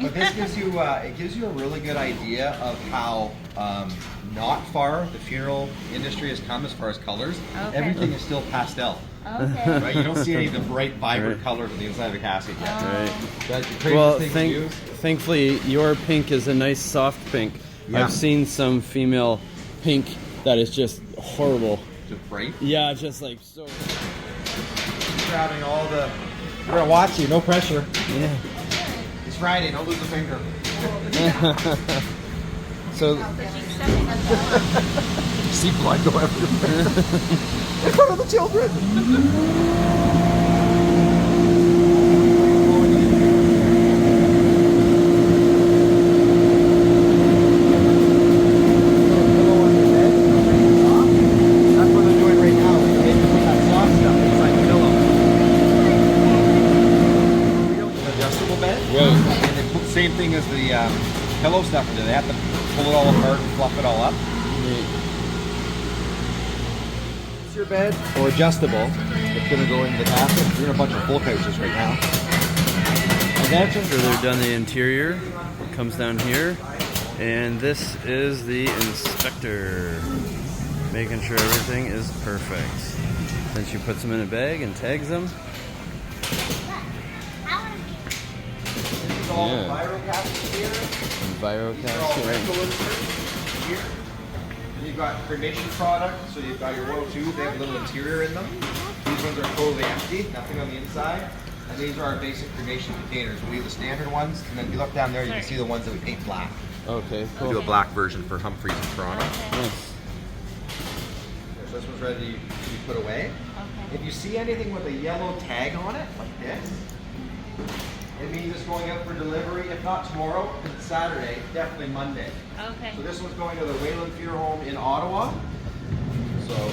But this gives you it gives you a really good idea of how not far the funeral industry has come as far as colors. Okay. Everything is still pastel. Okay. Right? You don't see any of the bright, vibrant colors on the inside of the casket yet. Right. That's the craziest Well, thing to use. thankfully, your pink is a nice soft pink. Yeah. I've seen some female pink that is just horrible. Just bright. Yeah, just like so. Grabbing all the. We're gonna watch you. No pressure. Yeah. It's Friday. Don't lose a finger. So. See blood go everywhere. In front of the children. That's what they're doing right now. They're making that soft stuff inside the pillow. Adjustable bed. Right. And they put the same thing as the pillow stuff. They have to pull it all apart and fluff it all up. It's your bed or adjustable. It's going to go into the casket. We're in a bunch of full couches right now. And that's After they're done the interior, it comes down here, and this is the inspector, making sure everything is perfect. Then she puts them in a bag and tags them. This is all Yeah. viral caskets here. Enviro These are all casket. rental inserts here. And you've got cremation product, so you've got your oil tubes. They have a little interior in them. These ones are totally empty, nothing on the inside. And these are our basic cremation containers. We have the standard ones, and then if you look down there, you can see the ones that we paint black. Okay, We do cool. a black version for Humphreys in Toronto. Nice. So this one's ready to be put away. Okay. If you see anything with a yellow tag on it, like this, it means it's going out for delivery. If not tomorrow, because it's Saturday, definitely Monday. Okay. So this one's going to the Wayland Funeral Home in Ottawa. So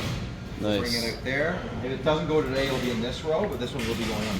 bring it Nice. out there. If it doesn't go today, it'll be in this row, but this one will be going on.